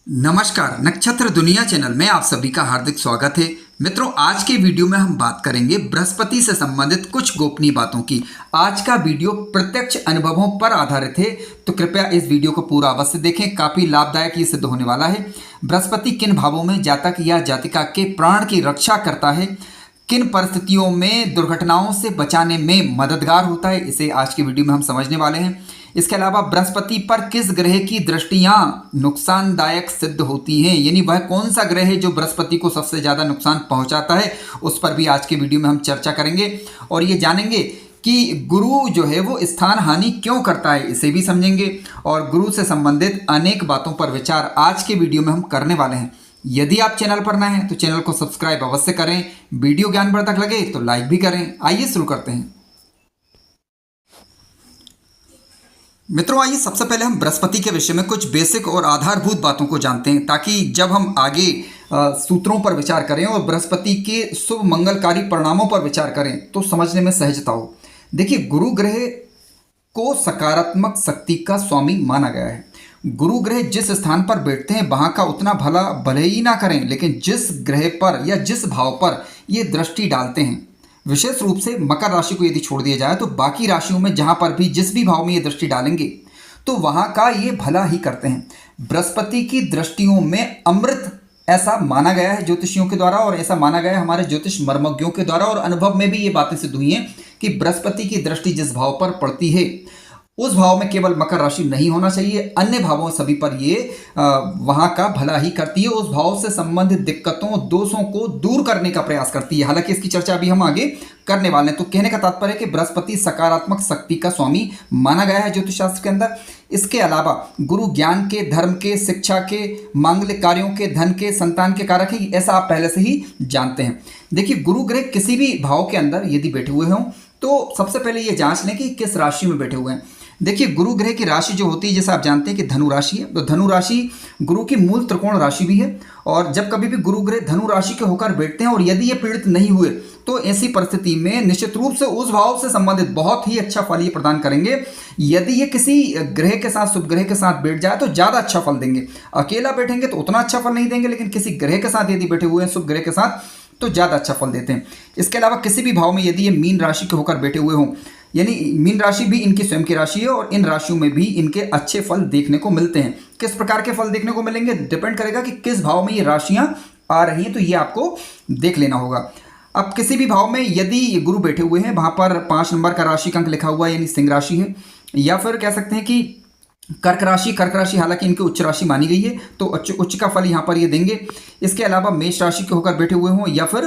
नमस्कार, नक्षत्र दुनिया चैनल में आप सभी का हार्दिक स्वागत है। मित्रों, आज के वीडियो में हम बात करेंगे बृहस्पति से संबंधित कुछ गोपनीय बातों की। आज का वीडियो प्रत्यक्ष अनुभवों पर आधारित है, तो कृपया इस वीडियो को पूरा अवश्य देखें। काफी लाभदायक ये सिद्ध होने वाला है। बृहस्पति किन भावों में जातक या जातिका के प्राण की रक्षा करता है, किन परिस्थितियों में दुर्घटनाओं से बचाने में मददगार होता है, इसे आज की वीडियो में हम समझने वाले हैं। इसके अलावा बृहस्पति पर किस ग्रह की दृष्टियां नुकसानदायक सिद्ध होती हैं, यानी वह कौन सा ग्रह है जो बृहस्पति को सबसे ज़्यादा नुकसान पहुंचाता है, उस पर भी आज के वीडियो में हम चर्चा करेंगे। और ये जानेंगे कि गुरु जो है वो स्थान हानि क्यों करता है, इसे भी समझेंगे। और गुरु से संबंधित अनेक बातों पर विचार आज के वीडियो में हम करने वाले हैं। यदि आप चैनल पर नए हैं तो चैनल को सब्सक्राइब अवश्य करें। वीडियो ज्ञानवर्धक लगे तो लाइक भी करें। आइए शुरू करते हैं। मित्रों, आइए सबसे पहले हम बृहस्पति के विषय में कुछ बेसिक और आधारभूत बातों को जानते हैं, ताकि जब हम आगे सूत्रों पर विचार करें और बृहस्पति के शुभ मंगलकारी परिणामों पर विचार करें तो समझने में सहजता हो। देखिए, गुरु ग्रह को सकारात्मक शक्ति का स्वामी माना गया है। गुरु ग्रह जिस स्थान पर बैठते हैं वहां का उतना भला भले ही ना करें, लेकिन जिस ग्रह पर या जिस भाव पर ये दृष्टि डालते हैं, विशेष रूप से मकर राशि को यदि छोड़ दिया जाए तो बाकी राशियों में जहां पर भी जिस भी भाव में ये दृष्टि डालेंगे तो वहां का ये भला ही करते हैं। बृहस्पति की दृष्टियों में अमृत ऐसा माना गया है ज्योतिषियों के द्वारा, और ऐसा माना गया है हमारे ज्योतिष मर्मज्ञों के द्वारा, और अनुभव में भी ये बातें सिद्ध हुई हैं कि बृहस्पति की दृष्टि जिस भाव पर पड़ती है उस भाव में केवल मकर राशि नहीं होना चाहिए, अन्य भावों सभी पर ये वहां का भला ही करती है। उस भाव से संबंधित दिक्कतों दोषों को दूर करने का प्रयास करती है। हालांकि इसकी चर्चा अभी हम आगे करने वाले हैं। तो कहने का तात्पर्य है कि बृहस्पति सकारात्मक शक्ति का स्वामी माना गया है ज्योतिष शास्त्र के अंदर। इसके अलावा गुरु ज्ञान के, धर्म के, शिक्षा के, मांगलिक कार्यों के, धन के, संतान के कारक है, ऐसा आप पहले से ही जानते हैं। देखिए, गुरु ग्रह किसी भी भाव के अंदर यदि बैठे हुए हों तो सबसे पहले ये जांच लें कि किस राशि में बैठे हुए हैं। देखिए, गुरु ग्रह की राशि जो होती है, जैसे आप जानते हैं कि धनु राशि है, तो धनु राशि गुरु की मूल त्रिकोण राशि भी है। और जब कभी भी गुरु ग्रह धनु राशि के होकर बैठते हैं और यदि ये पीड़ित नहीं हुए तो ऐसी परिस्थिति में निश्चित रूप से उस भाव से संबंधित बहुत ही अच्छा फल ये प्रदान करेंगे। यदि ये किसी ग्रह के साथ, शुभ ग्रह के साथ बैठ जाए तो ज़्यादा अच्छा फल देंगे। अकेला बैठेंगे तो उतना अच्छा फल नहीं देंगे, लेकिन किसी ग्रह के साथ यदि बैठे हुए हैं, शुभ ग्रह के साथ, तो ज़्यादा अच्छा फल देते हैं। इसके अलावा किसी भी भाव में यदि ये मीन राशि के होकर बैठे हुए हों, यानी मीन राशि भी इनकी स्वयं की राशि है और इन राशियों में भी इनके अच्छे फल देखने को मिलते हैं। किस प्रकार के फल देखने को मिलेंगे डिपेंड करेगा कि किस भाव में ये राशियां आ रही हैं, तो ये आपको देख लेना होगा। अब किसी भी भाव में यदि गुरु बैठे हुए हैं, वहां पर 5 नंबर का राशि का अंक लिखा हुआ है, यानी सिंह राशि है, या फिर कह सकते हैं कि कर्क राशि हालांकि इनकी उच्च राशि मानी गई है, तो उच्च का फल यहाँ पर ये देंगे। इसके अलावा मेष राशि के होकर बैठे हुए हों या फिर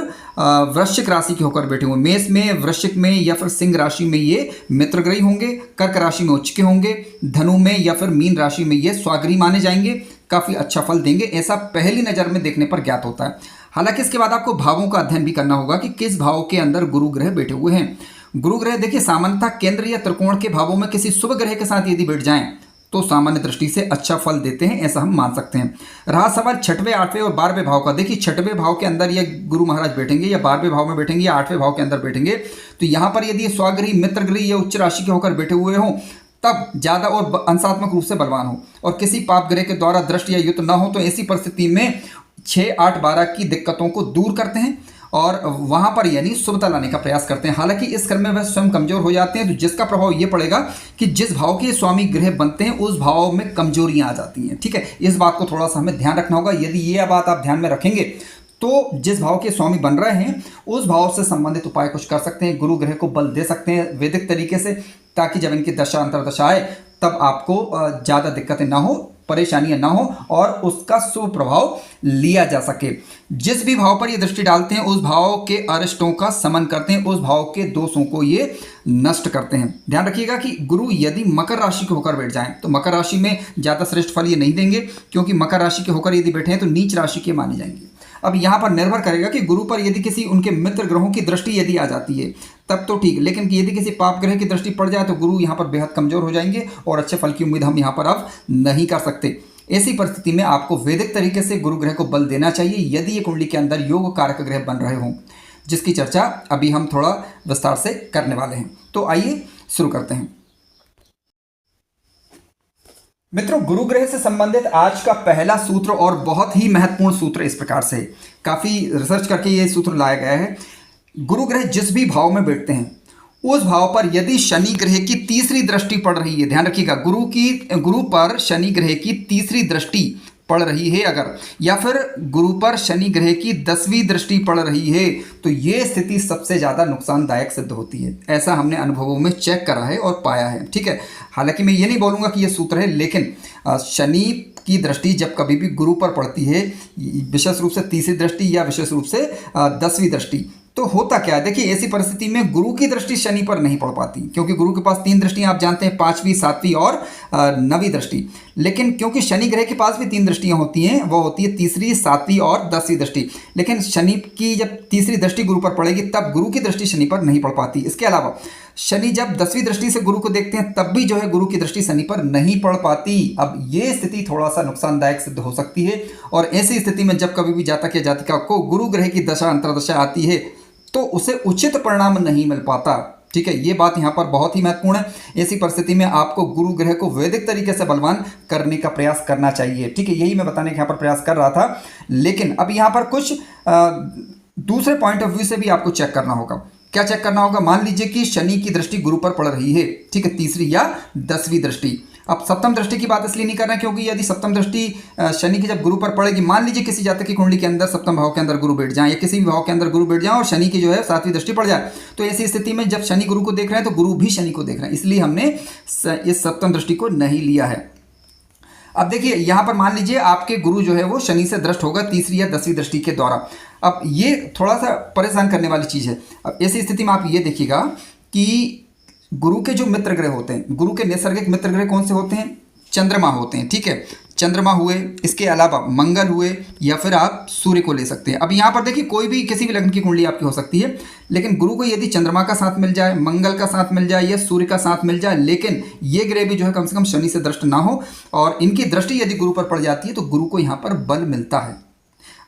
वृश्चिक राशि के होकर बैठे हुए, मेष में, वृश्चिक में या फिर सिंह राशि में ये मित्रग्रही होंगे, कर्क राशि में उच्च के होंगे, धनु में या फिर मीन राशि में ये स्वाग्रही माने जाएंगे, काफ़ी अच्छा फल देंगे, ऐसा पहली नज़र में देखने पर ज्ञात होता है। हालांकि इसके बाद आपको भावों का अध्ययन भी करना होगा कि किस भाव के अंदर गुरु ग्रह बैठे हुए हैं। गुरु ग्रह देखिए सामान्यतः केंद्र या त्रिकोण के भावों में किसी शुभ ग्रह के साथ यदि बैठ जाएं तो सामान्य दृष्टि से अच्छा फल देते हैं, ऐसा हम मान सकते हैं। रहा सवाल 6वें, 8वें और 12वें भाव का, देखिए 6वें भाव के अंदर ये गुरु महाराज बैठेंगे या 12वें भाव में बैठेंगे या 8वें भाव के अंदर बैठेंगे, तो यहाँ पर यदि स्वाग्रही, मित्रग्रही या उच्च राशि के होकर बैठे हुए हों तब ज़्यादा और अंशात्मक रूप से बलवान हो और किसी पाप ग्रह के द्वारा दृष्टि या युत न हो, तो ऐसी परिस्थिति में 6, 8, 12 की दिक्कतों को दूर करते हैं और वहां पर यानी शुभता लाने का प्रयास करते हैं। हालांकि इस क्रम में वह स्वयं कमजोर हो जाते हैं, तो जिसका प्रभाव ये पड़ेगा कि जिस भाव के स्वामी ग्रह बनते हैं उस भाव में कमजोरियां आ जाती हैं। ठीक है, इस बात को थोड़ा सा हमें ध्यान रखना होगा। यदि ये बात आप ध्यान में रखेंगे तो जिस भाव के स्वामी बन रहे हैं उस भाव से संबंधित उपाय कुछ कर सकते हैं, गुरु ग्रह को बल दे सकते हैं वैदिक तरीके से, ताकि जब इनकी दशा अंतर्दशा आए तब आपको ज़्यादा दिक्कतें ना हो, परेशानियां ना हो और उसका शुभ प्रभाव लिया जा सके। जिस भी भाव पर ये दृष्टि डालते हैं उस भाव के अरिष्टों का समन करते हैं, उस भाव के दोषों को ये नष्ट करते हैं। ध्यान रखिएगा कि गुरु यदि मकर राशि के होकर बैठ जाएं तो मकर राशि में ज़्यादा श्रेष्ठ फल ये नहीं देंगे, क्योंकि मकर राशि के होकर यदि बैठे हैं तो नीच राशि के माने जाएंगे। अब यहाँ पर निर्भर करेगा कि गुरु पर यदि किसी उनके मित्र ग्रहों की दृष्टि यदि आ जाती है तब तो ठीक, लेकिन यदि किसी पाप ग्रह की दृष्टि पड़ जाए तो गुरु यहाँ पर बेहद कमजोर हो जाएंगे और अच्छे फल की उम्मीद हम यहाँ पर अब नहीं कर सकते। ऐसी परिस्थिति में आपको वैदिक तरीके से गुरु ग्रह को बल देना चाहिए यदि ये कुंडली के अंदर योग कारक ग्रह बन रहे हों, जिसकी चर्चा अभी हम थोड़ा विस्तार से करने वाले हैं। तो आइए शुरू करते हैं। मित्रों, गुरु ग्रह से संबंधित आज का पहला सूत्र और बहुत ही महत्वपूर्ण सूत्र इस प्रकार से, काफ़ी रिसर्च करके ये सूत्र लाया गया है। गुरु ग्रह जिस भी भाव में बैठते हैं उस भाव पर यदि शनि ग्रह की तीसरी दृष्टि पड़ रही है, ध्यान रखिएगा, गुरु पर शनि ग्रह की तीसरी दृष्टि पड़ रही है अगर, या फिर गुरु पर शनि ग्रह की 10वीं दृष्टि पड़ रही है, तो ये स्थिति सबसे ज़्यादा नुकसानदायक सिद्ध होती है। ऐसा हमने अनुभवों में चेक करा है और पाया है। ठीक है, हालांकि मैं ये नहीं बोलूँगा कि ये सूत्र है, लेकिन शनि की दृष्टि जब कभी भी गुरु पर पड़ती है, विशेष रूप से तीसरी दृष्टि या विशेष रूप से 10वीं दृष्टि, तो होता क्या है, देखिए ऐसी परिस्थिति में गुरु की दृष्टि शनि पर नहीं पड़ पाती, क्योंकि गुरु के पास 3 दृष्टियां आप जानते हैं, 5वीं, 7वीं और 9वीं दृष्टि। लेकिन क्योंकि शनि ग्रह के पास भी 3 दृष्टियां होती हैं, वो होती है तीसरी, 7वीं और 10वीं दृष्टि। लेकिन शनि की जब तीसरी दृष्टि गुरु पर पड़ेगी तब गुरु की दृष्टि शनि पर नहीं पड़ पाती। इसके अलावा शनि जब 10वीं दृष्टि से गुरु को देखते हैं तब भी जो है गुरु की दृष्टि शनि पर नहीं पड़ पाती। अब ये स्थिति थोड़ा सा नुकसानदायक सिद्ध हो सकती है, और ऐसी स्थिति में जब कभी भी जातक या जातिका को गुरु ग्रह की दशा अंतर्दशा आती है तो उसे उचित परिणाम नहीं मिल पाता। ठीक है, ये बात यहाँ पर बहुत ही महत्वपूर्ण है। ऐसी परिस्थिति में आपको गुरु ग्रह को वैदिक तरीके से बलवान करने का प्रयास करना चाहिए। ठीक है, यही मैं बताने का यहाँ पर प्रयास कर रहा था। लेकिन अब यहाँ पर कुछ दूसरे पॉइंट ऑफ व्यू से भी आपको चेक करना होगा। क्या चेक करना होगा? मान लीजिए कि शनि की दृष्टि गुरु पर पड़ रही है, ठीक है, तीसरी या 10वीं दृष्टि। अब सप्तम दृष्टि की बात इसलिए नहीं कर रहे हैं क्योंकि यदि सप्तम दृष्टि शनि की जब गुरु पर पड़ेगी, मान लीजिए किसी जातक की कुंडली के अंदर सप्तम भाव के अंदर गुरु बैठ जाए या किसी भी भाव के अंदर गुरु बैठ जाए और शनि की जो है 7वीं दृष्टि पड़ जाए, तो ऐसी स्थिति में जब शनि गुरु को देख रहे हैं तो गुरु भी शनि को देख रहे हैं, इसलिए हमने इस सप्तम दृष्टि को नहीं लिया है। अब देखिए यहाँ पर मान लीजिए आपके गुरु जो है वो शनि से दृष्ट होगा तीसरी या 10वीं दृष्टि के द्वारा। अब ये थोड़ा सा परेशान करने वाली चीज़ है। अब ऐसी स्थिति में आप ये देखिएगा कि गुरु के जो मित्र ग्रह होते हैं, गुरु के नैसर्गिक मित्र ग्रह कौन से होते हैं? चंद्रमा होते हैं। ठीक है, चंद्रमा हुए, इसके अलावा मंगल हुए, या फिर आप सूर्य को ले सकते हैं। अब यहाँ पर देखिए कोई भी किसी भी लग्न की कुंडली आपकी हो सकती है, लेकिन गुरु को यदि चंद्रमा का साथ मिल जाए, मंगल का साथ मिल जाए या सूर्य का साथ मिल जाए, लेकिन ये ग्रह भी जो है कम से कम शनि से दृष्ट ना हो और इनकी दृष्टि यदि गुरु पर पड़ जाती है तो गुरु को यहाँ पर बल मिलता है।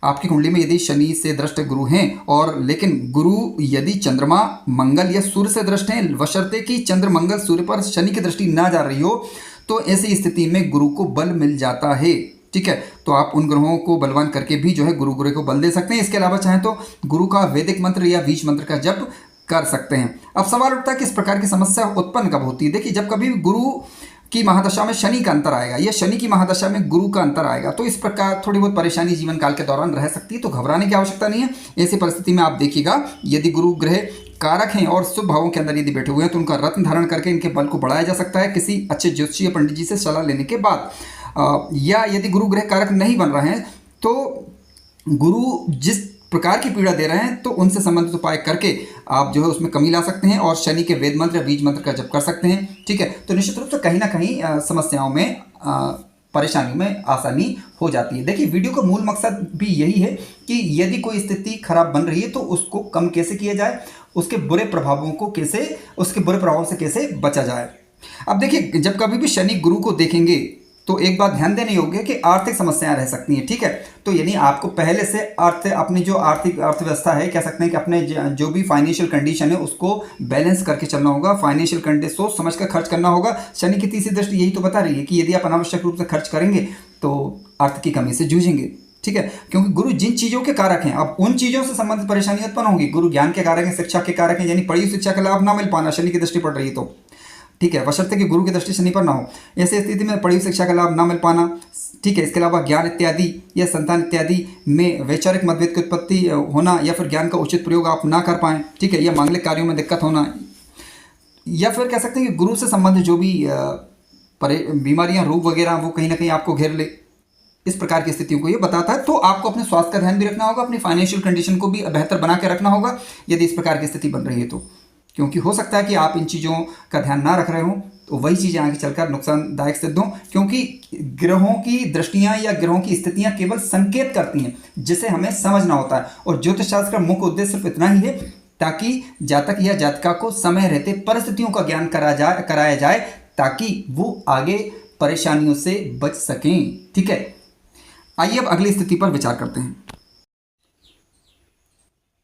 आपकी कुंडली में यदि शनि से दृष्ट गुरु हैं और लेकिन गुरु यदि चंद्रमा, मंगल या सूर्य से दृष्ट हैं, बशर्ते कि चंद्र, मंगल, सूर्य पर शनि की दृष्टि ना जा रही हो, तो ऐसी स्थिति में गुरु को बल मिल जाता है। ठीक है, तो आप उन ग्रहों को बलवान करके भी जो है गुरु ग्रह को बल दे सकते हैं। इसके अलावा चाहें तो गुरु का वैदिक मंत्र या बीज मंत्र का जप कर सकते हैं। अब सवाल उठता है कि इस प्रकार की समस्या उत्पन्न कब होती है? देखिए, जब कभी गुरु की महादशा में शनि का अंतर आएगा या शनि की महादशा में गुरु का अंतर आएगा तो इस प्रकार थोड़ी बहुत परेशानी जीवन काल के दौरान रह सकती है, तो घबराने की आवश्यकता नहीं है। ऐसी परिस्थिति में आप देखिएगा यदि गुरु ग्रह कारक हैं और शुभ भावों के अंदर यदि बैठे हुए हैं तो उनका रत्न धारण करके इनके बल को बढ़ाया जा सकता है किसी अच्छे ज्योतिषीय पंडित जी से सलाह लेने के बाद। या यदि गुरु ग्रह कारक नहीं बन रहे हैं तो गुरु जिस प्रकार की पीड़ा दे रहे हैं तो उनसे संबंधित उपाय करके आप जो है उसमें कमी ला सकते हैं और शनि के वेद मंत्र या बीज मंत्र का जप कर सकते हैं। ठीक है, तो निश्चित रूप से कहीं ना कहीं समस्याओं में परेशानियों में आसानी हो जाती है। देखिए, वीडियो का मूल मकसद भी यही है कि यदि कोई स्थिति खराब बन रही है तो उसको कम कैसे किया जाए, उसके बुरे प्रभावों को कैसे, उसके बुरे प्रभावों से कैसे बचा जाए। अब देखिए, जब कभी भी शनि गुरु को देखेंगे तो एक बात ध्यान देने योग्य है कि आर्थिक समस्याएं रह सकती हैं। ठीक है, तो यानी आपको पहले से अपनी जो आर्थिक अर्थव्यवस्था है, कह सकते हैं कि अपने जो भी फाइनेंशियल कंडीशन है उसको बैलेंस करके चलना होगा। फाइनेंशियल कंडीशन सोच समझ कर खर्च करना होगा। शनि की तीसरी दृष्टि यही तो बता रही है कि यदि आप अनावश्यक रूप से खर्च करेंगे तो अर्थ की कमी से जूझेंगे। ठीक है, क्योंकि गुरु जिन चीज़ों के कारक हैं, अब उन चीज़ों से संबंधित परेशानी उत्पन्न होंगी। गुरु ज्ञान के कारक हैं, शिक्षा के कारक हैं, यानी पढ़ी हुई शिक्षा का लाभ ना मिल पाना शनि की दृष्टि पड़ रही है तो। ठीक है, बशर्ते कि गुरु की दृष्टि शनि पर ना हो, ऐसी स्थिति में पढ़ी हुई शिक्षा का लाभ ना मिल पाना। ठीक है, इसके अलावा ज्ञान इत्यादि या संतान इत्यादि में वैचारिक मतभेद की उत्पत्ति होना या फिर ज्ञान का उचित प्रयोग आप ना कर पाएँ। ठीक है, या मांगलिक कार्यों में दिक्कत होना, या फिर कह सकते हैं कि गुरु से संबंधित जो भी बीमारियां, रोग वगैरह वो कहीं ना कहीं आपको घेर ले। इस प्रकार की स्थितियों को ये बताता है। तो आपको अपने स्वास्थ्य का ध्यान भी रखना होगा, अपनी फाइनेंशियल कंडीशन को भी बेहतर बना के रखना होगा यदि इस प्रकार की स्थिति बन रही है तो, क्योंकि हो सकता है कि आप इन चीज़ों का ध्यान ना रख रहे हो तो वही चीज़ें आगे चलकर नुकसानदायक सिद्ध हों। क्योंकि ग्रहों की दृष्टियां या ग्रहों की स्थितियां केवल संकेत करती हैं जिसे हमें समझना होता है, और ज्योतिष शास्त्र का मुख्य उद्देश्य सिर्फ इतना ही है ताकि जातक या जातिका को समय रहते परिस्थितियों का ज्ञान कराया जाए ताकि वो आगे परेशानियों से बच सकें। ठीक है, आइए अब अगली स्थिति पर विचार करते हैं।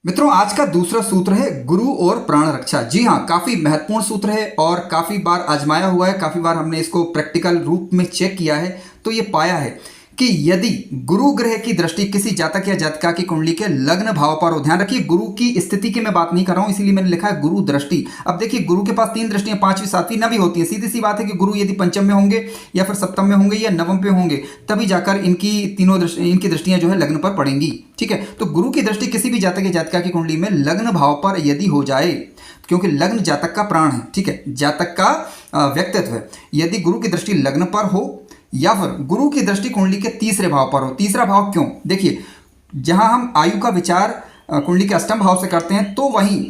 मित्रों, आज का दूसरा सूत्र है गुरु और प्राण रक्षा। जी हाँ, काफी महत्वपूर्ण सूत्र है और काफी बार आजमाया हुआ है, काफी बार हमने इसको प्रैक्टिकल रूप में चेक किया है तो ये पाया है कि यदि गुरु ग्रह की दृष्टि किसी जातक या जातिका की कुंडली के लग्न भाव पर हो, ध्यान रखिए गुरु की स्थिति की मैं बात नहीं कर रहा हूं, इसीलिए मैंने लिखा है गुरु दृष्टि। अब देखिए गुरु के पास तीन दृष्टियां, पांचवी सातवीं नवी होती है। सीधी सी बात है कि गुरु यदि पंचम में होंगे या फिर सप्तम में होंगे या नवम पे होंगे तभी जाकर इनकी दृष्टियां जो है लग्न पर पड़ेंगी। ठीक है, तो गुरु की दृष्टि किसी भी जातक या जातिका की कुंडली में लग्न भाव पर यदि हो जाए, क्योंकि लग्न जातक का प्राण है, ठीक है, जातक का व्यक्तित्व है, यदि गुरु की दृष्टि लग्न पर हो या फिर गुरु की दृष्टि कुंडली के तीसरे भाव पर हो। तीसरा भाव क्यों? देखिए, जहां हम आयु का विचार कुंडली के अष्टम भाव से करते हैं तो वहीं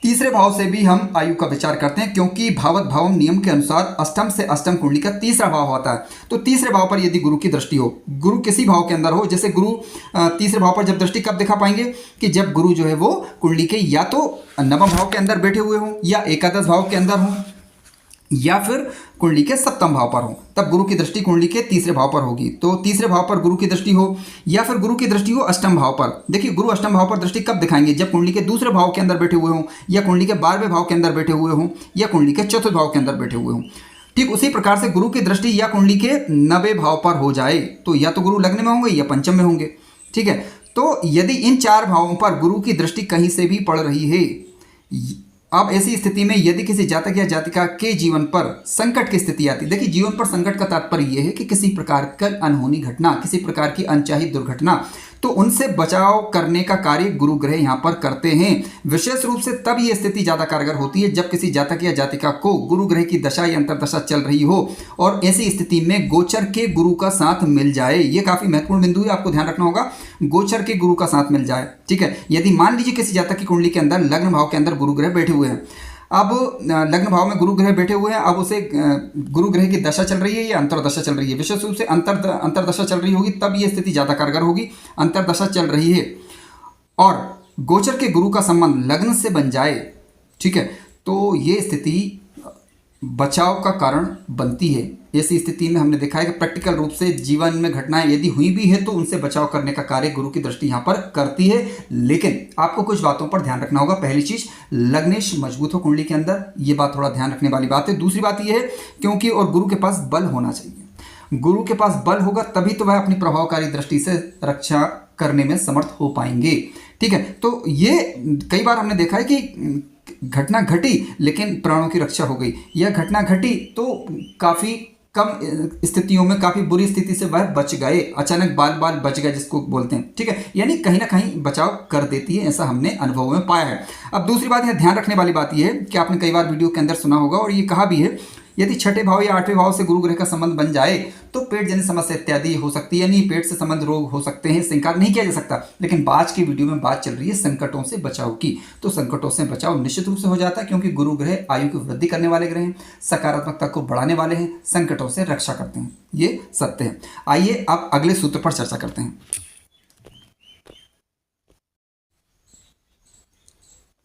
तीसरे भाव से भी हम आयु का विचार करते हैं, क्योंकि भावत भावम नियम के अनुसार अष्टम से अष्टम कुंडली का तीसरा भाव होता है। तो तीसरे भाव पर यदि गुरु की दृष्टि हो, गुरु किसी भाव के अंदर हो, जैसे गुरु तीसरे भाव पर जब दृष्टि कब दिखा पाएंगे कि जब गुरु जो है वो कुंडली के या तो नवम भाव के अंदर बैठे हुए हों या एकादश भाव के अंदर हों या फिर कुंडली के सप्तम भाव पर हो, तब गुरु की दृष्टि कुंडली के तीसरे भाव पर होगी। तो तीसरे भाव पर गुरु की दृष्टि हो या फिर गुरु की दृष्टि हो अष्टम भाव पर। देखिए गुरु अष्टम भाव पर दृष्टि कब दिखाएंगे? जब कुंडली के दूसरे भाव के अंदर बैठे हुए हों या कुंडली के 12वें भाव के अंदर बैठे हुए हों या कुंडली के चौथे भाव के अंदर बैठे हुए हों। ठीक उसी प्रकार से गुरु की दृष्टि या कुंडली के 9वें भाव पर हो जाए तो या तो गुरु लग्न में होंगे या पंचम में होंगे। ठीक है, तो यदि इन चार भावों पर गुरु की दृष्टि कहीं से भी पड़ रही है, अब ऐसी स्थिति में यदि किसी जातक या जातिका के जीवन पर संकट की स्थिति आती है, देखिए जीवन पर संकट का तात्पर्य यह है कि किसी प्रकार का अनहोनी घटना, किसी प्रकार की अनचाही दुर्घटना, तो उनसे बचाव करने का कार्य गुरु ग्रह यहाँ पर करते हैं। विशेष रूप से तब ये स्थिति ज़्यादा कारगर होती है जब किसी जातक या जातिका को गुरु ग्रह की दशा या अंतरदशा चल रही हो और ऐसी स्थिति में गोचर के गुरु का साथ मिल जाए। ये काफ़ी महत्वपूर्ण बिंदु है, आपको ध्यान रखना होगा, गोचर के गुरु का साथ मिल जाए। ठीक है, यदि मान लीजिए किसी जातक की कुंडली के अंदर लग्न भाव के अंदर गुरु ग्रह बैठे हुए हैं, अब लग्न भाव में गुरु ग्रह बैठे हुए हैं, अब उसे गुरु ग्रह की दशा चल रही है या अंतरदशा चल रही है, विशेष रूप से अंतरदशा चल रही होगी तब ये स्थिति ज़्यादा कारगर होगी। अंतरदशा चल रही है और गोचर के गुरु का संबंध लग्न से बन जाए, ठीक है, तो ये स्थिति बचाव का कारण बनती है। ऐसी स्थिति में हमने देखा है कि प्रैक्टिकल रूप से जीवन में घटनाएं यदि हुई भी है तो उनसे बचाव करने का कार्य गुरु की दृष्टि यहाँ पर करती है। लेकिन आपको कुछ बातों पर ध्यान रखना होगा। पहली चीज, लग्नेश मजबूत हो कुंडली के अंदर, ये बात थोड़ा ध्यान रखने वाली बात है। दूसरी बात यह है क्योंकि और गुरु के पास बल होना चाहिए। गुरु के पास बल होगा तभी तो वह अपनी प्रभावकारी दृष्टि से रक्षा करने में समर्थ हो पाएंगे। ठीक है, तो ये कई बार हमने देखा है कि घटना घटी लेकिन प्राणों की रक्षा हो गई, या घटना घटी तो काफ़ी कम स्थितियों में काफ़ी बुरी स्थिति से वह बच गए, अचानक बाल बच गए जिसको बोलते हैं। ठीक है, यानी कहीं ना कहीं बचाव कर देती है, ऐसा हमने अनुभव में पाया है। अब दूसरी बात है, ध्यान रखने वाली बात यह है कि आपने कई बार वीडियो के अंदर सुना होगा और ये कहा भी है, यदि छठे भाव या आठवें भाव से गुरु ग्रह का संबंध बन जाए तो पेट जनित समस्या इत्यादि हो सकती है, यानी पेट से संबंध रोग हो सकते हैं, इससे इंकार नहीं किया जा सकता। लेकिन आज की वीडियो में बात चल रही है संकटों से बचाव की, तो संकटों से बचाव निश्चित रूप से हो जाता है क्योंकि गुरु ग्रह आयु की वृद्धि करने वाले ग्रह हैं, सकारात्मकता को बढ़ाने वाले हैं, संकटों से रक्षा करते हैं, ये सत्य है। आइए अब अगले सूत्र पर चर्चा करते हैं।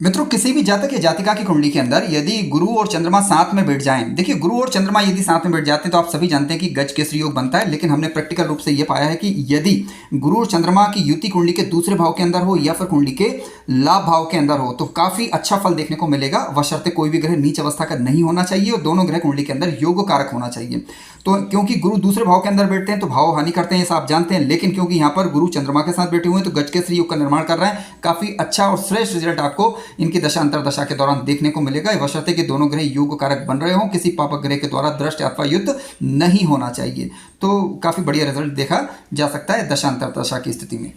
मित्रों, किसी भी जातक या जातिका की कुंडली के अंदर यदि गुरु और चंद्रमा साथ में बैठ जाएं, देखिए गुरु और चंद्रमा यदि साथ में बैठ जाते हैं तो आप सभी जानते हैं कि गज केसरी योग बनता है। लेकिन हमने प्रैक्टिकल रूप से यह पाया है कि यदि गुरु और चंद्रमा की युति कुंडली के दूसरे भाव के अंदर हो या फिर कुंडली के लाभ भाव के अंदर हो तो काफी अच्छा फल देखने को मिलेगा, बशर्ते कोई भी ग्रह नीच अवस्था का नहीं होना चाहिए और दोनों ग्रह कुंडली के अंदर योग कारक होना चाहिए। तो क्योंकि गुरु दूसरे भाव के अंदर बैठते हैं तो भाव हानि करते हैं, ऐसा आप जानते हैं। लेकिन क्योंकि यहाँ पर गुरु चंद्रमा के साथ बैठे हुए हैं तो गज केसरी योग का निर्माण कर रहे हैं, काफी अच्छा और श्रेष्ठ रिजल्ट आपको इनकी दशा अंतरदशा के दौरान देखने को मिलेगा, बशर्ते कि दोनों ग्रह योग कारक बन रहे हों, किसी पापक ग्रह के द्वारा दृष्ट अथवा युद्ध नहीं होना चाहिए। तो काफी बढ़िया रिजल्ट देखा जा सकता है दशा अंतरदशा की स्थिति में।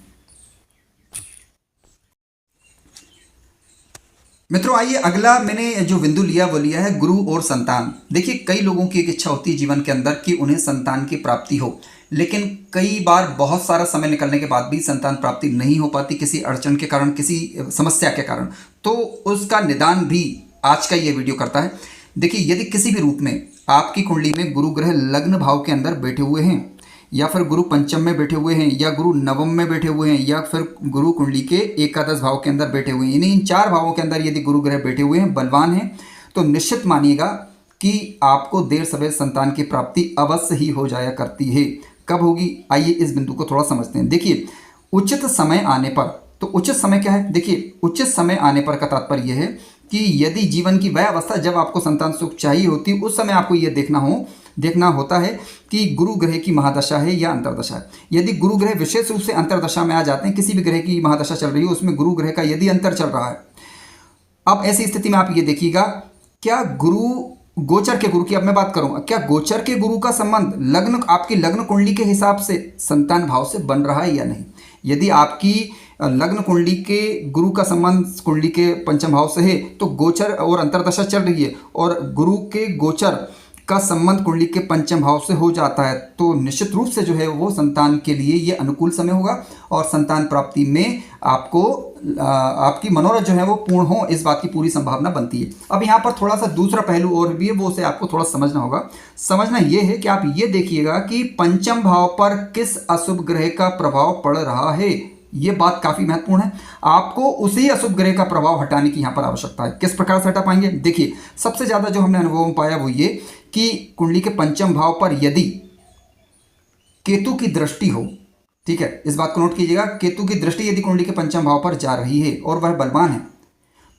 मित्रों, आइए अगला मैंने जो बिंदु लिया वो लिया है गुरु और संतान। देखिए कई लोगों की एक इच्छा होती है जीवन के अंदर कि उन्हें संतान की प्राप्ति हो, लेकिन कई बार बहुत सारा समय निकलने के बाद भी संतान प्राप्ति नहीं हो पाती, किसी अड़चन के कारण, किसी समस्या के कारण। तो उसका निदान भी आज का ये वीडियो करता है। देखिए यदि किसी भी रूप में आपकी कुंडली में गुरु ग्रह लग्न भाव के अंदर बैठे हुए हैं या फिर गुरु पंचम में बैठे हुए हैं या गुरु नवम में बैठे हुए हैं या फिर गुरु कुंडली के एकादश भाव के अंदर बैठे हुए हैं, यानी इन चार भावों के अंदर यदि गुरु ग्रह बैठे हुए हैं, बलवान हैं, तो निश्चित मानिएगा कि आपको देर सवेर संतान की प्राप्ति अवश्य ही हो जाया करती है। कब होगी, आइए इस बिंदु को थोड़ा समझते हैं। देखिए उचित समय आने पर तो उचित समय क्या है? देखिए, उचित समय आने पर का तात्पर्य यह है कि यदि जीवन की वह अवस्था जब आपको संतान सुख चाहिए होती है, उस समय आपको यह देखना होता है कि गुरु ग्रह की महादशा है या अंतर्दशा है। यदि गुरु ग्रह विशेष रूप से अंतर्दशा में आ जाते हैं, किसी भी ग्रह की महादशा चल रही हो उसमें गुरु ग्रह का यदि अंतर चल रहा है, अब ऐसी स्थिति में आप ये देखिएगा, क्या गुरु गोचर के गुरु की अब मैं बात करूं, क्या गोचर के गुरु का संबंध आपकी लग्न कुंडली के हिसाब से संतान भाव से बन रहा है या नहीं। यदि आपकी लग्न कुंडली के गुरु का संबंध कुंडली के पंचम भाव से है तो गोचर और अंतर्दशा चल रही है और गुरु के गोचर का संबंध कुंडली के पंचम भाव से हो जाता है, तो निश्चित रूप से जो है वो संतान के लिए ये अनुकूल समय होगा और संतान प्राप्ति में आपको आपकी मनोरथ जो है वो पूर्ण हो, इस बात की पूरी संभावना बनती है। अब यहाँ पर थोड़ा सा दूसरा पहलू और भी है, वो उसे आपको थोड़ा समझना होगा। समझना ये है कि आप ये देखिएगा कि पंचम भाव पर किस अशुभ ग्रह का प्रभाव पड़ रहा है। ये बात काफी महत्वपूर्ण है। आपको उसी अशुभ ग्रह का प्रभाव हटाने की यहाँ पर आवश्यकता है। किस प्रकार से हटा पाएंगे? देखिए, सबसे ज्यादा जो हमने अनुभव में पाया वो ये कि कुंडली के पंचम भाव पर यदि केतु की दृष्टि हो, ठीक है, इस बात को नोट कीजिएगा, केतु की दृष्टि यदि कुंडली के पंचम भाव पर जा रही है और वह बलवान है,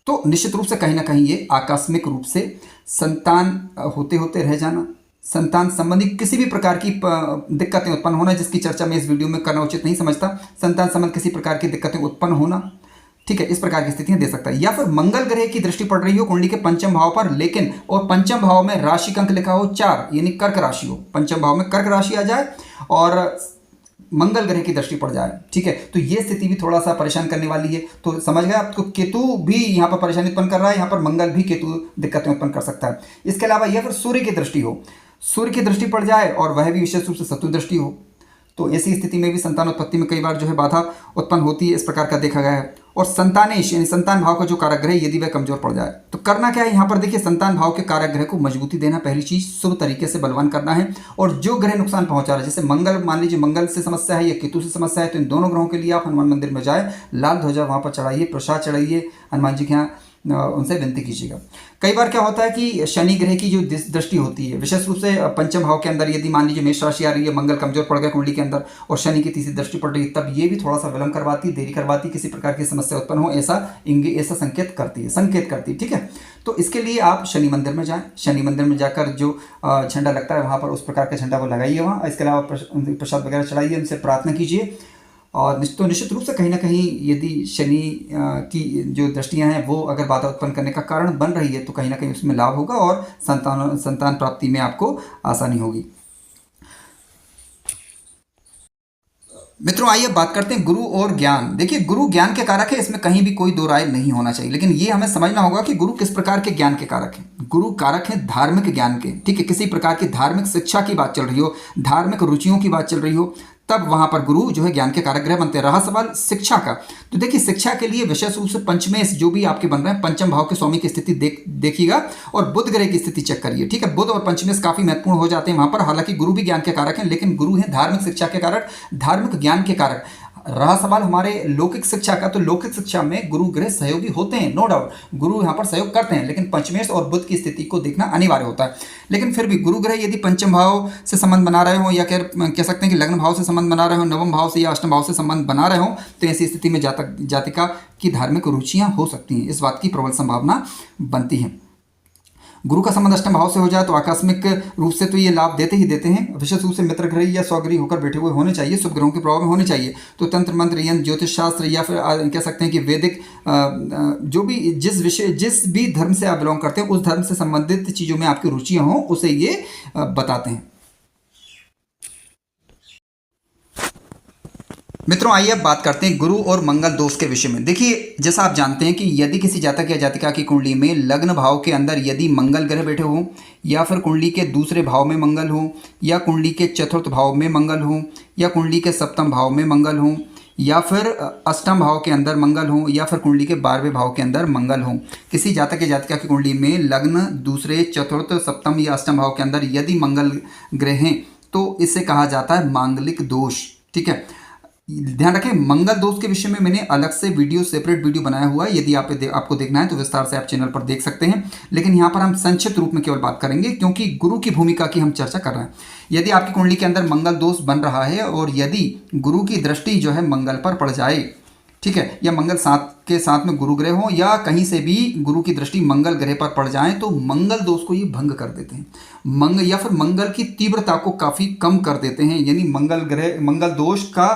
तो निश्चित रूप से कहीं ना कहीं ये आकस्मिक रूप से संतान होते होते रह जाना, संतान संबंधी किसी भी प्रकार की दिक्कतें उत्पन्न होना, जिसकी चर्चा मैं इस वीडियो में करना उचित नहीं समझता, संतान संबंध किसी प्रकार की दिक्कतें उत्पन्न होना, ठीक है, इस प्रकार की स्थितियां दे सकता है। या फिर मंगल ग्रह की दृष्टि पड़ रही हो कुंडली के पंचम भाव पर, लेकिन और पंचम भाव में राशि का अंक लिखा हो 4, यानी कर्क राशि हो, पंचम भाव में कर्क राशि आ जाए और मंगल ग्रह की दृष्टि पड़ जाए, ठीक है, तो ये स्थिति भी थोड़ा सा परेशान करने वाली है। तो समझ गए आपको, केतु भी यहाँ पर परेशानी उत्पन्न कर रहा है, यहाँ पर मंगल भी केतु दिक्कतें उत्पन्न कर सकता है। इसके अलावा यह फिर सूर्य की दृष्टि हो, सूर्य की दृष्टि पड़ जाए और वह भी विशेष रूप से शत्रु दृष्टि हो, तो ऐसी स्थिति में भी संतान उत्पत्ति में कई बार जो है बाधा उत्पन्न होती है, इस प्रकार का देखा गया है। और संतानेश यानी संतान भाव का जो कारक ग्रह यदि वह कमजोर पड़ जाए तो करना क्या है यहाँ पर? देखिए, संतान भाव के कारक ग्रह को मजबूती देना, पहली चीज शुभ तरीके से बलवान करना है। और जो ग्रह नुकसान पहुंचा रहा है, जैसे मंगल, मान लीजिए मंगल से समस्या है या केतु से समस्या है, तो इन दोनों ग्रहों के लिए आप हनुमान मंदिर में जाए, लाल ध्वजा वहां पर चढ़ाइए, प्रसाद चढ़ाइए, हनुमान जी के यहाँ उनसे विनती कीजिएगा। कई बार क्या होता है कि शनि ग्रह की जो दृष्टि होती है, विशेष रूप से पंचम भाव के अंदर, यदि मान लीजिए मेष राशि आ रही है, मंगल कमजोर पड़ गया कुंडली के अंदर और शनि की तीसरी दृष्टि पड़ रही है, तब ये भी थोड़ा सा विलंब करवाती, देरी करवाती, किसी प्रकार की समस्या उत्पन्न हो, ऐसा संकेत करती है, ठीक है। तो इसके लिए आप शनि मंदिर में जाएं, शनि मंदिर में जाकर जो झंडा लगता है वहां पर उस प्रकार का झंडा वो लगाइए वहाँ। इसके अलावा प्रसाद वगैरह चढ़ाइए, उनसे प्रार्थना कीजिए और तो निश्चित रूप से कहीं ना कहीं यदि शनि की जो दृष्टियां हैं वो अगर बाधा उत्पन्न करने का कारण बन रही है तो कहीं ना कहीं उसमें लाभ होगा और संतान प्राप्ति में आपको आसानी होगी। मित्रों, आइए बात करते हैं गुरु और ज्ञान। देखिए, गुरु ज्ञान के कारक है, इसमें कहीं भी कोई दो राय नहीं होना चाहिए, लेकिन ये हमें समझना होगा कि गुरु किस प्रकार के ज्ञान के कारक हैं। गुरु कारक है धार्मिक ज्ञान के, ठीक है, किसी प्रकार की धार्मिक शिक्षा की बात चल रही हो, धार्मिक रुचियों की बात चल रही हो, तब वहां पर गुरु जो है ज्ञान के कारक ग्रह बनते हैं। रहा सवाल शिक्षा का, तो देखिए शिक्षा के लिए विशेष रूप से पंचमेश जो भी आपके बन रहे हैं, पंचम भाव के स्वामी की स्थिति देखिएगा और बुध ग्रह की स्थिति चेक करिए, ठीक है। बुध और पंचमेश काफी महत्वपूर्ण हो जाते हैं वहां पर। हालांकि गुरु भी ज्ञान के कारक हैं, लेकिन गुरु है धार्मिक शिक्षा के कारक, धार्मिक ज्ञान के कारक। रहा सवाल हमारे लौकिक शिक्षा का, तो लौकिक शिक्षा में गुरु ग्रह सहयोगी होते हैं, नो डाउट, गुरु यहाँ पर सहयोग करते हैं, लेकिन पंचमेश और बुध की स्थिति को देखना अनिवार्य होता है। लेकिन फिर भी गुरु ग्रह यदि पंचम भाव से संबंध बना रहे हो या कह सकते हैं कि लग्न भाव से संबंध बना रहे हो, नवम भाव से या अष्टम भाव से संबंध बना रहे हो, तो ऐसी स्थिति में जातिका की धार्मिक रुचियां हो सकती हैं, इस बात की प्रबल संभावना बनती है। गुरु का संबंध अष्टम भाव से हो जाए तो आकस्मिक रूप से तो ये लाभ देते ही देते हैं, विशेष रूप से मित्र ग्रही या स्वग्रही होकर बैठे हुए होने चाहिए, शुभ ग्रहों के प्रभाव में होने चाहिए। तो तंत्र मंत्र, यंत्र, ज्योतिष शास्त्र या फिर कह सकते हैं कि वैदिक जो भी जिस भी धर्म से आप बिलोंग करते हैं उस धर्म से संबंधित चीज़ों में आपकी रुचियाँ हों, उसे ये बताते हैं। मित्रों, आइए अब बात करते हैं गुरु और मंगल दोष के विषय में। देखिए, जैसा आप जानते हैं कि यदि किसी जातक या जातिका की कुंडली में लग्न भाव के अंदर यदि मंगल ग्रह बैठे हों या फिर कुंडली के दूसरे भाव में मंगल हो या कुंडली के चतुर्थ भाव में मंगल हो या कुंडली के सप्तम भाव में मंगल हो या फिर अष्टम भाव के अंदर मंगल हो या फिर कुंडली के 12वें भाव के अंदर मंगल हो, किसी जातक या जातिका की कुंडली में लग्न दूसरे, चतुर्थ, सप्तम या अष्टम भाव के अंदर यदि मंगल ग्रह हैं तो इसे कहा जाता है मांगलिक दोष, ठीक है। ध्यान रखें, मंगल दोष के विषय में मैंने अलग से सेपरेट वीडियो बनाया हुआ है, यदि आपको देखना है तो विस्तार से आप चैनल पर देख सकते हैं, लेकिन यहाँ पर हम संक्षिप्त रूप में केवल बात करेंगे क्योंकि गुरु की भूमिका की हम चर्चा कर रहे हैं। यदि आपकी कुंडली के अंदर मंगल दोष बन रहा है और यदि गुरु की दृष्टि जो है मंगल पर पड़ जाए, ठीक है, या मंगल साथ के साथ में गुरु ग्रह हो या कहीं से भी गुरु की दृष्टि मंगल ग्रह पर पड़ जाए तो मंगल दोष को ये भंग कर देते हैं। या फिर मंगल की तीव्रता को काफ़ी कम कर देते हैं, यानी मंगल दोष का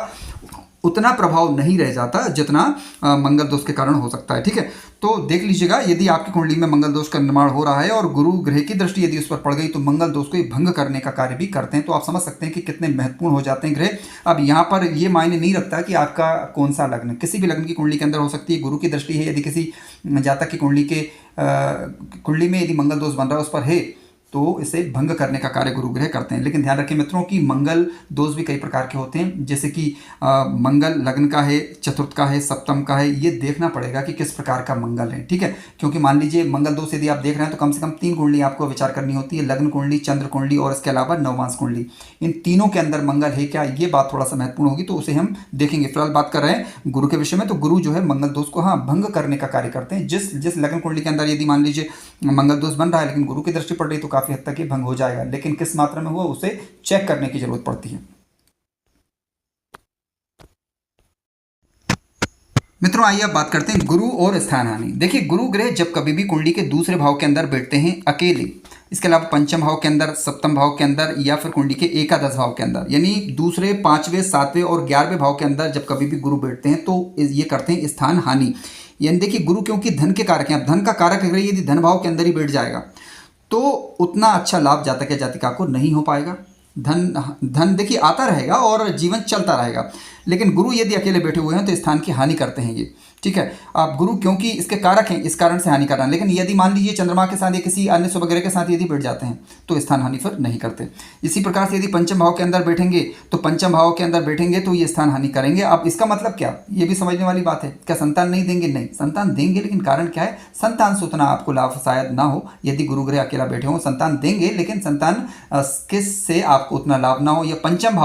उतना प्रभाव नहीं रह जाता जितना मंगल दोष के कारण हो सकता है। ठीक है, तो देख लीजिएगा, यदि आपकी कुंडली में मंगल दोष का निर्माण हो रहा है और गुरु ग्रह की दृष्टि यदि उस पर पड़ गई तो मंगल दोष को भंग करने का कार्य भी करते हैं। तो आप समझ सकते हैं कि कितने महत्वपूर्ण हो जाते हैं ग्रह। अब यहाँ पर ये मायने नहीं रखता कि आपका कौन सा लग्न, किसी भी लग्न की कुंडली के अंदर हो सकती है। गुरु की दृष्टि है, यदि किसी जातक की कुंडली में यदि मंगल दोष बन रहा है उस पर है तो इसे भंग करने का कार्य गुरु ग्रह करते हैं। लेकिन ध्यान रखें मित्रों कि मंगल दोष भी कई प्रकार के होते हैं, जैसे कि मंगल लग्न का है, चतुर्थ का है, सप्तम का है, ये देखना पड़ेगा कि किस प्रकार का मंगल है। ठीक है, क्योंकि मान लीजिए मंगल दोष यदि आप देख रहे हैं तो कम से कम 3 कुंडली आपको विचार करनी होती है, लग्न कुंडली, चंद्र कुंडली और इसके अलावा नवमांश कुंडली। इन तीनों के अंदर मंगल है क्या, ये बात थोड़ा सा महत्वपूर्ण होगी, तो उसे हम देखेंगे। फिलहाल बात कर रहे हैं गुरु के विषय में। तो गुरु जो है मंगल दोष को भंग करने का कार्य करते हैं। जिस लग्न कुंडली के अंदर यदि मान लीजिए मंगल दोष बन रहा है लेकिन गुरु की दृष्टि पड़ रही तो काफी हद तक ये भंग हो जाएगा, लेकिन किस मात्रा में हुआ उसे चेक करने की जरूरत पड़ती है। मित्रों आइए अब बात करते हैं गुरु और स्थान हानि। देखिए, गुरु ग्रह जब कभी भी कुंडली के दूसरे भाव के अंदर बैठते हैं अकेले, इसके अलावा पंचम भाव के अंदर, सप्तम भाव के अंदर या फिर कुंडली के एकादश भाव के अंदर, यानी दूसरे, 5वें, 7वें और 11वें भाव के अंदर जब कभी भी गुरु बैठते हैं तो ये करते हैं स्थान हानि। यानी देखिए, गुरु क्योंकि धन के कारक हैं, अब धन का कारक अगर यदि धन भाव के अंदर ही बैठ जाएगा तो उतना अच्छा लाभ जातक या जातिका को नहीं हो पाएगा। धन देखिए आता रहेगा और जीवन चलता रहेगा, लेकिन गुरु यदि अकेले बैठे हुए हैं तो स्थान की हानि करते हैं ये। ठीक है, आप गुरु क्योंकि इसके कारक हैं इस कारण से हानि कर रहे हैं, लेकिन यदि मान लीजिए चंद्रमा के साथ या किसी अन्य शुभ ग्रह के साथ यदि बैठ जाते हैं तो स्थान हानि फिर नहीं करते। इसी प्रकार से यदि पंचम भाव के अंदर बैठेंगे तो पंचम भाव के अंदर बैठेंगे तो ये स्थान हानि करेंगे। अब इसका मतलब क्या, ये भी समझने वाली बात है। क्या संतान नहीं देंगे? नहीं, संतान देंगे, लेकिन कारण क्या है, संतान से उतना आपको लाभ शायद ना हो। यदि गुरु ग्रह अकेला बैठे हो, संतान देंगे लेकिन संतान से आपको उतना लाभ ना हो। या पंचम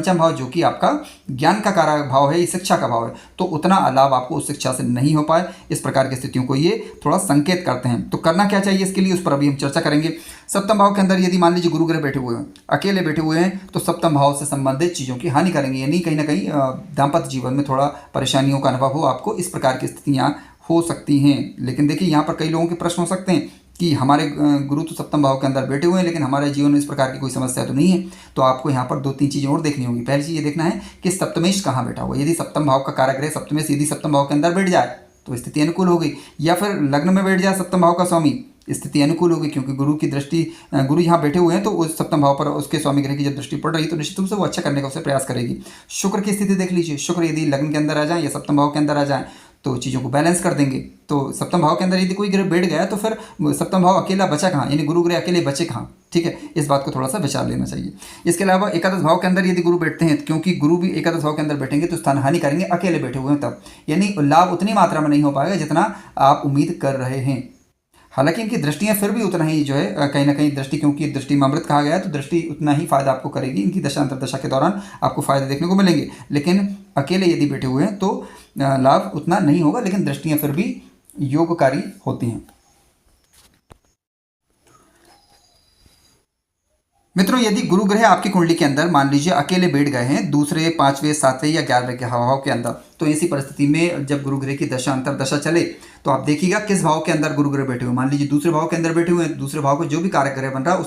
भाव जो कि आपका ज्ञान का कारक भाव है, शिक्षा का भाव है, तो उतना लाभ आपको उस शिक्षा से नहीं हो पाए। इस प्रकार की स्थितियों को ये थोड़ा संकेत करते हैं। तो करना क्या चाहिए इसके लिए, उस पर अभी हम चर्चा करेंगे। सप्तम भाव के अंदर यदि मान लीजिए गुरु ग्रह बैठे हुए हैं, अकेले बैठे हुए हैं, तो सप्तम भाव से संबंधित चीज़ों की हानि करेंगे, यानी कहीं ना कहीं दाम्पत्य जीवन में थोड़ा परेशानियों का अनुभव हो आपको। इस प्रकार की स्थितियाँ हो सकती हैं। लेकिन देखिए, यहाँ पर कई लोगों के प्रश्न हो सकते हैं कि हमारे गुरु तो सप्तम भाव के अंदर बैठे हुए हैं लेकिन हमारे जीवन में इस प्रकार की कोई समस्या तो नहीं है। तो आपको यहाँ पर 2-3 चीज़ें और देखनी होगी। पहली चीज़ ये देखना है कि सप्तमेश कहाँ बैठा हुआ है। यदि सप्तम भाव का कारक ग्रह सप्तमेश यदि सप्तम भाव के अंदर बैठ जाए तो स्थिति अनुकूल हो गई, या फिर लग्न में बैठ जाए सप्तम भाव का स्वामी, स्थिति अनुकूल होगी, क्योंकि गुरु की दृष्टि, गुरु यहाँ बैठे हुए हैं तो उस सप्तम भाव पर उसके स्वामी ग्रह की जब दृष्टि पड़ रही तो निश्चित रूप से वो अच्छा करने का उसे प्रयास करेगी। शुक्र की स्थिति देख लीजिए, शुक्र यदि लग्न के अंदर आ जाए या सप्तम भाव के अंदर आ जाए तो चीज़ों को बैलेंस कर देंगे। तो सप्तम भाव के अंदर यदि कोई ग्रह बैठ गया तो फिर सप्तम भाव अकेला बचा कहाँ, यानी गुरु ग्रह अकेले बचे कहाँ। ठीक है, इस बात को थोड़ा सा विचार लेना चाहिए। इसके अलावा एकादश भाव के अंदर यदि गुरु बैठते हैं, क्योंकि गुरु भी एकादश भाव के अंदर बैठेंगे तो स्थान हानि करेंगे, अकेले बैठे हुए हैं तब, यानी लाभ उतनी मात्रा में नहीं हो पाएगा जितना आप उम्मीद कर रहे हैं। हालांकि इनकी दृष्टियां फिर भी उतना ही जो है कहीं ना कहीं दृष्टि, क्योंकि दृष्टि में अमृत कहा गया है तो दृष्टि उतना ही फायदा आपको करेगी। इनकी दशा अंतर्दशा के दौरान आपको फायदे देखने को मिलेंगे, लेकिन अकेले यदि बैठे हुए हैं तो लाभ उतना नहीं होगा, लेकिन दृष्टियां फिर भी योगकारी होती हैं। मित्रों, यदि गुरु ग्रह आपकी कुंडली के अंदर मान लीजिए अकेले बैठ गए हैं दूसरे, 5वें, 7वें या 11वें के भाव के अंदर, तो ऐसी परिस्थिति में जब गुरु ग्रह की दशा अंतर्दशा चले तो आप देखिएगा किस भाव के अंदर गुरु ग्रह बैठे हुए। मान लीजिए दूसरे भाव के अंदर बैठे हुए हैं, दूसरे भाव को जो भी कारक ग्रह बन रहा है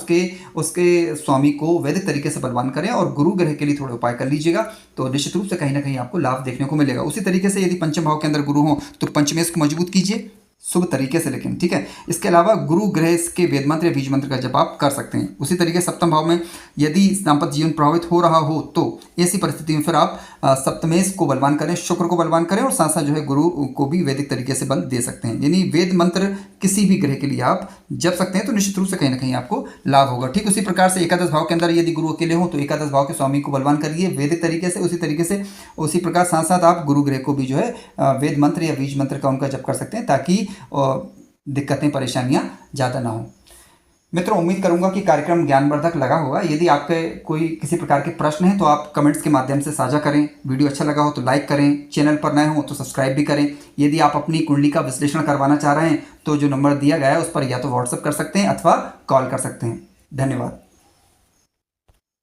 उसके स्वामी को वैदिक तरीके से बलवान करें और गुरु ग्रह के लिए थोड़े उपाय कर लीजिएगा, तो निश्चित रूप से कहीं ना कहीं आपको लाभ देखने को मिलेगा। उसी तरीके से यदि पंचम भाव के अंदर गुरु हो तो पंचमेश को मजबूत कीजिए शुभ तरीके से, लेकिन ठीक है। इसके अलावा गुरु ग्रह के वेद मंत्र या बीज मंत्र का जप आप कर सकते हैं। उसी तरीके सप्तम भाव में यदि दाम्पत्य जीवन प्रभावित हो रहा हो तो ऐसी परिस्थिति में फिर आप सप्तमेश को बलवान करें, शुक्र को बलवान करें और साथ साथ जो है गुरु को भी वैदिक तरीके से बल दे सकते हैं। यानी वेद मंत्र किसी भी ग्रह के लिए आप जप सकते हैं तो निश्चित रूप से कहीं ना कहीं आपको लाभ होगा। ठीक उसी प्रकार से एकादश भाव के अंदर यदि गुरु अकेले हो तो एकादश भाव के स्वामी को बलवान करिए वैदिक तरीके से। उसी प्रकार साथ साथ आप गुरु ग्रह को भी जो है वेद मंत्र या बीज मंत्र का उनका जप कर सकते हैं ताकि दिक्कतें, परेशानियां ज़्यादा ना हो। मित्रों, उम्मीद करूंगा कि कार्यक्रम ज्ञानवर्धक लगा होगा। यदि आपके कोई किसी प्रकार के प्रश्न हैं तो आप कमेंट्स के माध्यम से साझा करें। वीडियो अच्छा लगा हो तो लाइक करें, चैनल पर नए हो तो सब्सक्राइब भी करें। यदि आप अपनी कुंडली का विश्लेषण करवाना चाह रहे हैं तो जो नंबर दिया गया है उस पर या तो व्हाट्सएप कर सकते हैं अथवा कॉल कर सकते हैं। धन्यवाद।